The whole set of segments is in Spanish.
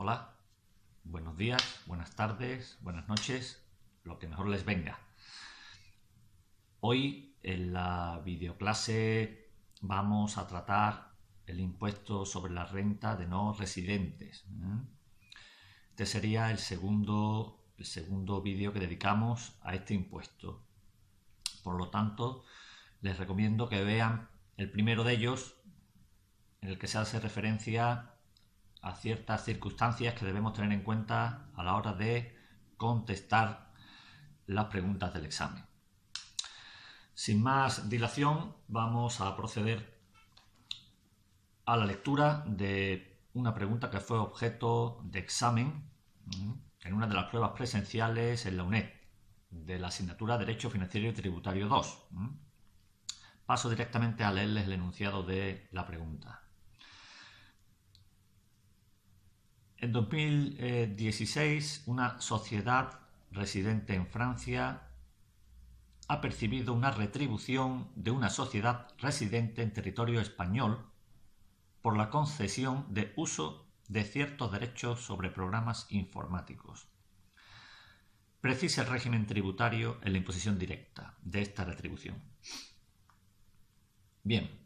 Hola, buenos días, buenas tardes, buenas noches, lo que mejor les venga. Hoy en la videoclase vamos a tratar el impuesto sobre la renta de no residentes. Este sería el segundo vídeo que dedicamos a este impuesto. Por lo tanto, les recomiendo que vean el primero de ellos, en el que se hace referencia a ciertas circunstancias que debemos tener en cuenta a la hora de contestar las preguntas del examen. Sin más dilación, vamos a proceder a la lectura de una pregunta que fue objeto de examen en una de las pruebas presenciales en la UNED, de la asignatura Derecho Financiero y Tributario 2. Paso directamente a leerles el enunciado de la pregunta. En 2016, una sociedad residente en Francia ha percibido una retribución de una sociedad residente en territorio español por la concesión de uso de ciertos derechos sobre programas informáticos. Precisa el régimen tributario en la imposición directa de esta retribución. Bien,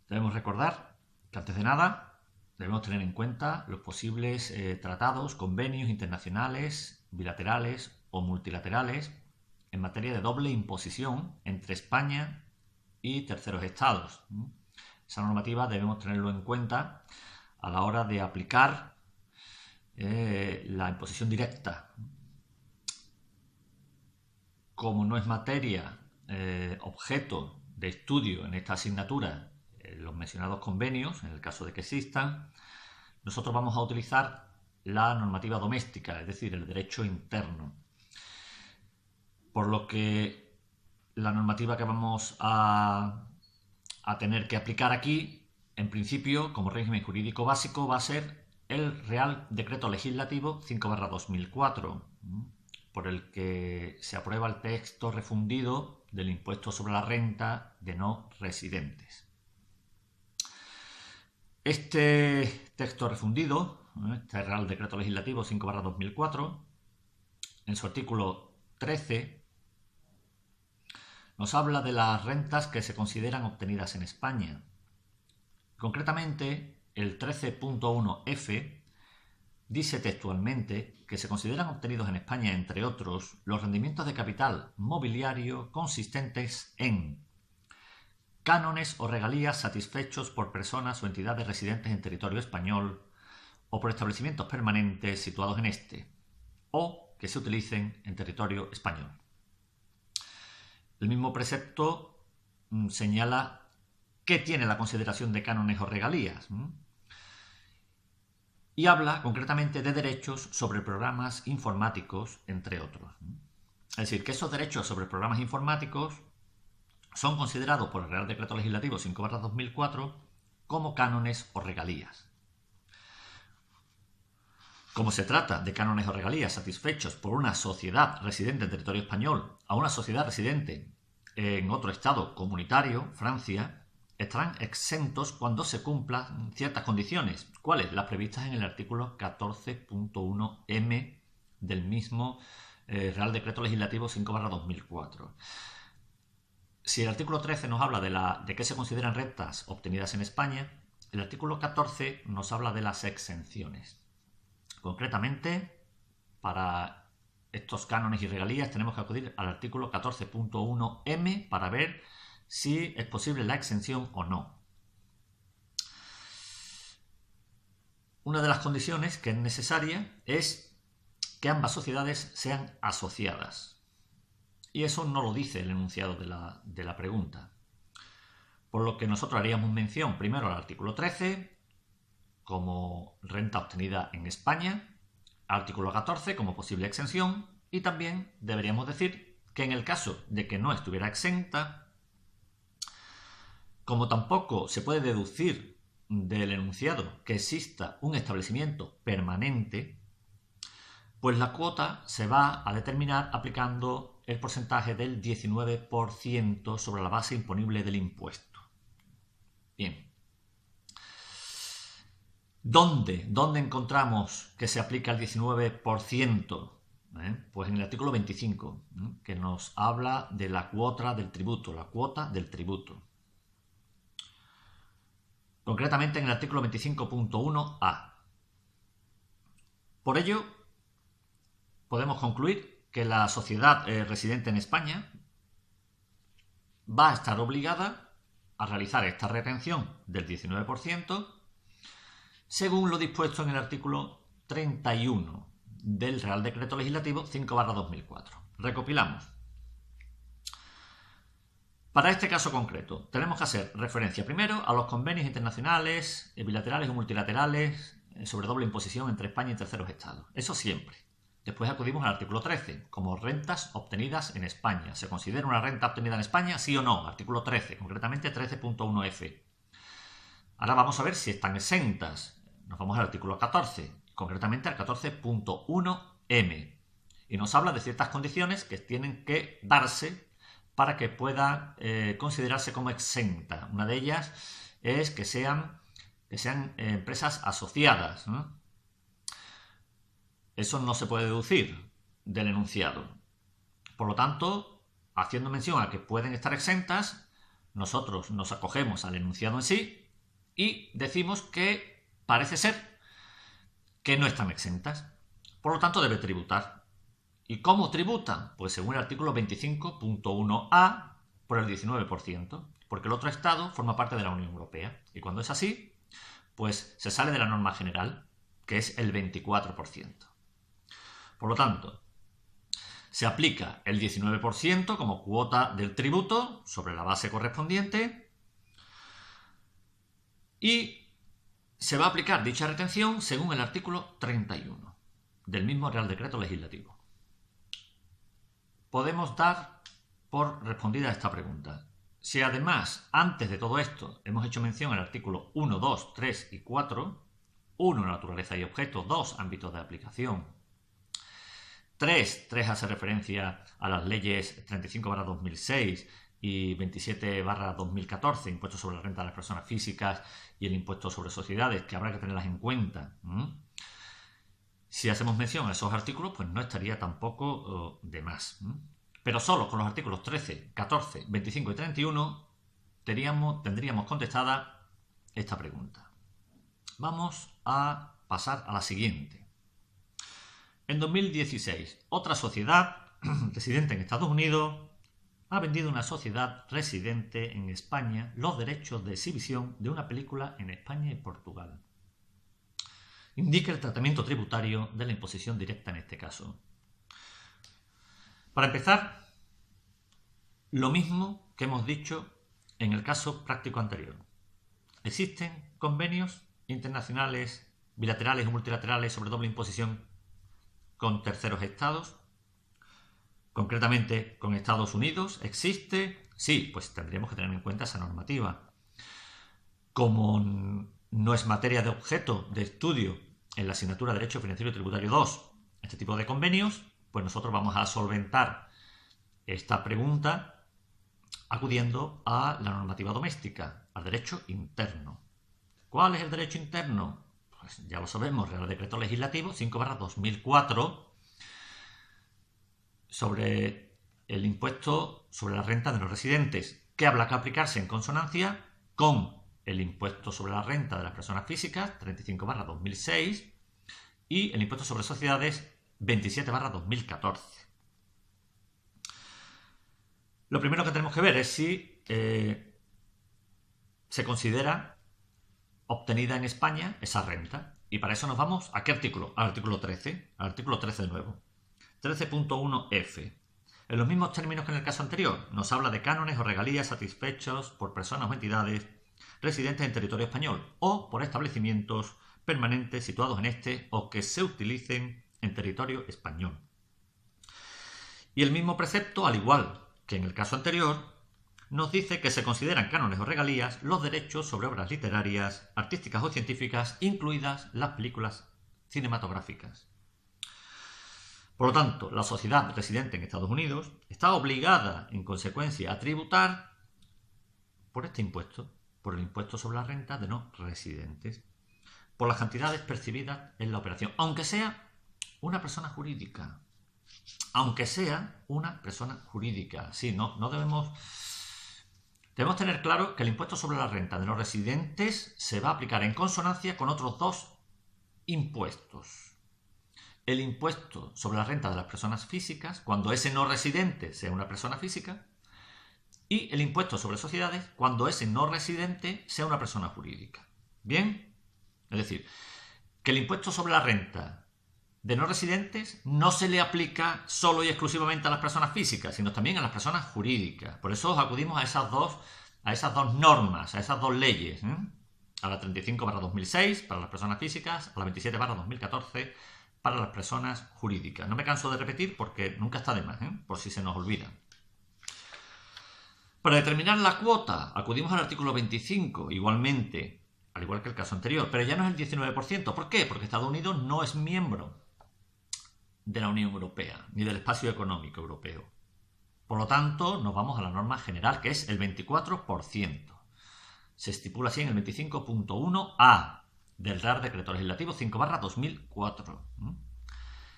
debemos recordar que antes de nada debemos tener en cuenta los posibles tratados, convenios internacionales, bilaterales o multilaterales en materia de doble imposición entre España y terceros estados. Esa normativa debemos tenerlo en cuenta a la hora de aplicar la imposición directa. Como no es materia objeto de estudio en esta asignatura los mencionados convenios, en el caso de que existan, nosotros vamos a utilizar la normativa doméstica, es decir, el derecho interno. Por lo que la normativa que vamos a tener que aplicar aquí, en principio, como régimen jurídico básico, va a ser el Real Decreto Legislativo 5/2004, por el que se aprueba el texto refundido del impuesto sobre la renta de no residentes. Este texto refundido, este Real Decreto Legislativo 5/2004, en su artículo 13, nos habla de las rentas que se consideran obtenidas en España. Concretamente, el 13.1f dice textualmente que se consideran obtenidos en España, entre otros, los rendimientos de capital mobiliario consistentes en cánones o regalías satisfechos por personas o entidades residentes en territorio español o por establecimientos permanentes situados en este, o que se utilicen en territorio español. El mismo precepto señala qué tiene la consideración de cánones o regalías y habla concretamente de derechos sobre programas informáticos, entre otros. Es decir, que esos derechos sobre programas informáticos son considerados por el Real Decreto Legislativo 5/2004 como cánones o regalías. Como se trata de cánones o regalías satisfechos por una sociedad residente en territorio español a una sociedad residente en otro estado comunitario, Francia, estarán exentos cuando se cumplan ciertas condiciones. ¿Cuáles? Las previstas en el artículo 14.1m del mismo Real Decreto Legislativo 5/2004. Si el artículo 13 nos habla de qué se consideran rentas obtenidas en España, el artículo 14 nos habla de las exenciones. Concretamente, para estos cánones y regalías tenemos que acudir al artículo 14.1m para ver si es posible la exención o no. Una de las condiciones que es necesaria es que ambas sociedades sean asociadas. Y eso no lo dice el enunciado de la pregunta. Por lo que nosotros haríamos mención primero al artículo 13 como renta obtenida en España, artículo 14 como posible exención, y también deberíamos decir que en el caso de que no estuviera exenta, como tampoco se puede deducir del enunciado que exista un establecimiento permanente, pues la cuota se va a determinar aplicando el porcentaje del 19% sobre la base imponible del impuesto. Bien. ¿Dónde encontramos que se aplica el 19%? Pues en el artículo 25, que nos habla de la cuota del tributo, Concretamente en el artículo 25.1a. Por ello, podemos concluir que la sociedad residente en España va a estar obligada a realizar esta retención del 19% según lo dispuesto en el artículo 31 del Real Decreto Legislativo 5/2004. Recopilamos. Para este caso concreto, tenemos que hacer referencia primero a los convenios internacionales, bilaterales o multilaterales sobre doble imposición entre España y terceros estados. Eso siempre. Después acudimos al artículo 13, como rentas obtenidas en España. ¿Se considera una renta obtenida en España? ¿Sí o no? Artículo 13, concretamente 13.1f. Ahora vamos a ver si están exentas. Nos vamos al artículo 14, concretamente al 14.1m. Y nos habla de ciertas condiciones que tienen que darse para que pueda considerarse como exenta. Una de ellas es que sean empresas asociadas, ¿no? Eso no se puede deducir del enunciado. Por lo tanto, haciendo mención a que pueden estar exentas, nosotros nos acogemos al enunciado en sí y decimos que parece ser que no están exentas. Por lo tanto, debe tributar. ¿Y cómo tributan? Pues según el artículo 25.1a por el 19%, porque el otro estado forma parte de la Unión Europea. Y cuando es así, pues se sale de la norma general, que es el 24%. Por lo tanto, se aplica el 19% como cuota del tributo sobre la base correspondiente y se va a aplicar dicha retención según el artículo 31 del mismo Real Decreto Legislativo. Podemos dar por respondida esta pregunta. Si además, antes de todo esto, hemos hecho mención al artículo 1, 2, 3 y 4, 1, naturaleza y objeto, 2, ámbitos de aplicación, 3 hace referencia a las leyes 35/2006 y 27/2014, impuestos sobre la renta de las personas físicas y el impuesto sobre sociedades, que habrá que tenerlas en cuenta. Si hacemos mención a esos artículos, pues no estaría tampoco de más. Pero solo con los artículos 13, 14, 25 y 31 tendríamos contestada esta pregunta. Vamos a pasar a la siguiente. En 2016, otra sociedad residente en Estados Unidos ha vendido a una sociedad residente en España los derechos de exhibición de una película en España y Portugal. Indica el tratamiento tributario de la imposición directa en este caso. Para empezar, lo mismo que hemos dicho en el caso práctico anterior. Existen convenios internacionales, bilaterales o multilaterales sobre doble imposición con terceros estados, concretamente con Estados Unidos. ¿Existe? Sí, pues tendríamos que tener en cuenta esa normativa. Como no es materia de objeto de estudio en la asignatura de Derecho Financiero y Tributario 2 este tipo de convenios, pues nosotros vamos a solventar esta pregunta acudiendo a la normativa doméstica, al derecho interno. ¿Cuál es el derecho interno? Pues ya lo sabemos, Real Decreto Legislativo 5/2004 sobre el impuesto sobre la renta de los residentes, que habrá que aplicarse en consonancia con el impuesto sobre la renta de las personas físicas 35/2006 y el impuesto sobre sociedades 27/2014. Lo primero que tenemos que ver es si se considera obtenida en España esa renta. Y para eso nos vamos ¿a qué artículo? Al artículo 13. Al artículo 13 de nuevo. 13.1f. En los mismos términos que en el caso anterior, nos habla de cánones o regalías satisfechos por personas o entidades residentes en territorio español o por establecimientos permanentes situados en este o que se utilicen en territorio español. Y el mismo precepto, al igual que en el caso anterior, nos dice que se consideran cánones o regalías los derechos sobre obras literarias, artísticas o científicas, incluidas las películas cinematográficas. Por lo tanto, la sociedad residente en Estados Unidos está obligada, en consecuencia, a tributar por este impuesto, por el impuesto sobre la renta de no residentes. por las cantidades percibidas en la operación, aunque sea una persona jurídica. Aunque sea una persona jurídica. Sí, no debemos tener claro que el impuesto sobre la renta de no residentes se va a aplicar en consonancia con otros dos impuestos. El impuesto sobre la renta de las personas físicas, cuando ese no residente sea una persona física, y el impuesto sobre sociedades, cuando ese no residente sea una persona jurídica. ¿Bien? Es decir, que el impuesto sobre la renta de no residentes no se le aplica solo y exclusivamente a las personas físicas, sino también a las personas jurídicas. Por eso acudimos a esas dos normas, a esas dos leyes, ¿eh? A la 35/2006 para las personas físicas, a la 27/2014 para las personas jurídicas. No me canso de repetir porque nunca está de más, ¿eh? Por si se nos olvida. Para determinar la cuota, acudimos al artículo 25, igualmente, al igual que el caso anterior, pero ya no es el 19%. ¿Por qué? Porque Estados Unidos no es miembro de la Unión Europea, ni del espacio económico europeo. Por lo tanto, nos vamos a la norma general, que es el 24%. Se estipula así en el 25.1a del Real Decreto Legislativo 5/2004.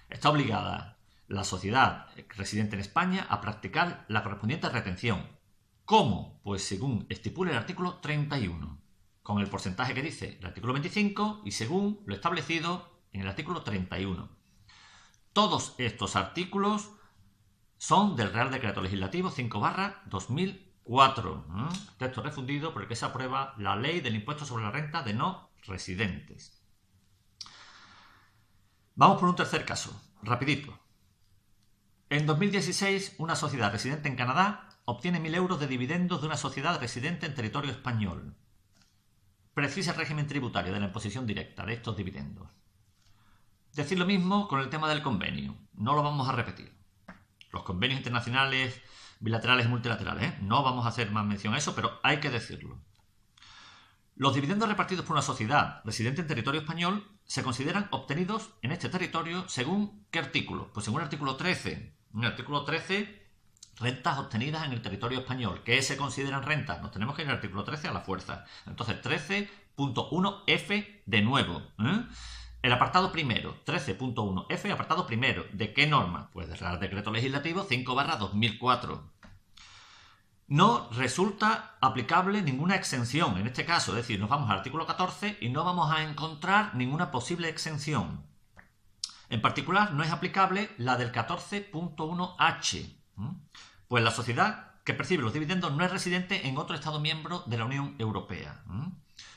Está obligada la sociedad residente en España a practicar la correspondiente retención. ¿Cómo? Pues según estipula el artículo 31, con el porcentaje que dice el artículo 25 y según lo establecido en el artículo 31. Todos estos artículos son del Real Decreto Legislativo 5/2004, texto refundido por el que se aprueba la ley del impuesto sobre la renta de no residentes. Vamos por un tercer caso, rapidito. En 2016, una sociedad residente en Canadá obtiene 1.000 euros de dividendos de una sociedad residente en territorio español. Precisa el régimen tributario de la imposición directa de estos dividendos. Decir lo mismo con el tema del convenio. No lo vamos a repetir. Los convenios internacionales, bilaterales y multilaterales, no vamos a hacer más mención a eso, pero hay que decirlo. Los dividendos repartidos por una sociedad residente en territorio español se consideran obtenidos en este territorio según ¿qué artículo? Pues según el artículo 13. En el artículo 13, rentas obtenidas en el territorio español. ¿Qué se consideran rentas? Nos tenemos que ir al artículo 13 a la fuerza. Entonces, 13.1f de nuevo. El apartado primero, 13.1f, apartado primero. ¿De qué norma? Pues del Real Decreto Legislativo 5/2004. No resulta aplicable ninguna exención en este caso, es decir, nos vamos al artículo 14 y no vamos a encontrar ninguna posible exención. En particular, no es aplicable la del 14.1h. Pues la sociedad que percibe los dividendos no es residente en otro Estado miembro de la Unión Europea.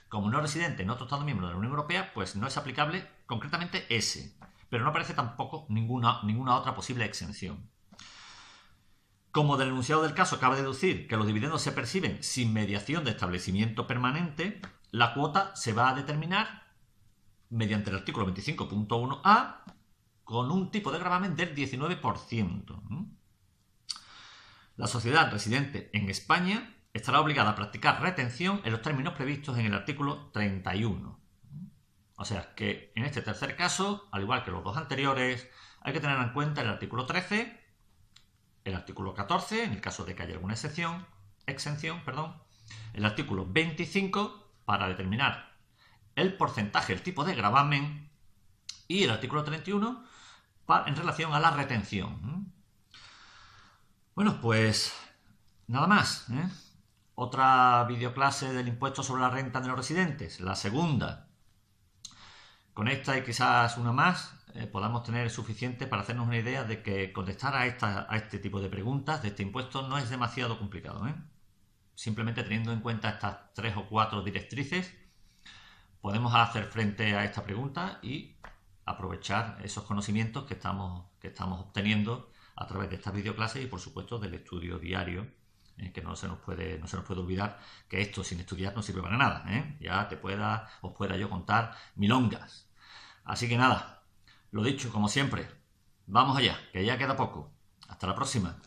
Como no es residente en otro Estado miembro de la Unión Europea, pues no es aplicable concretamente ese. Pero no aparece tampoco ninguna otra posible exención. Como del enunciado del caso cabe deducir que los dividendos se perciben sin mediación de establecimiento permanente, la cuota se va a determinar mediante el artículo 25.1a con un tipo de gravamen del 19%. La sociedad residente en España estará obligada a practicar retención en los términos previstos en el artículo 31. O sea que en este tercer caso, al igual que los dos anteriores, hay que tener en cuenta el artículo 13, el artículo 14, en el caso de que haya alguna exención, el artículo 25 para determinar el porcentaje, el tipo de gravamen, y el artículo 31 en relación a la retención. Bueno, pues nada más. Otra videoclase del impuesto sobre la renta de los residentes, la segunda. Con esta y quizás una más podamos tener suficiente para hacernos una idea de que contestar a este tipo de preguntas de este impuesto no es demasiado complicado. Simplemente teniendo en cuenta estas 3 o 4 directrices, podemos hacer frente a esta pregunta y aprovechar esos conocimientos que estamos obteniendo a través de estas videoclases y, por supuesto, del estudio diario, que no se nos puede olvidar que esto sin estudiar no sirve para nada. Ya os pueda yo contar milongas. Así que nada, lo dicho, como siempre, vamos allá, que ya queda poco. Hasta la próxima.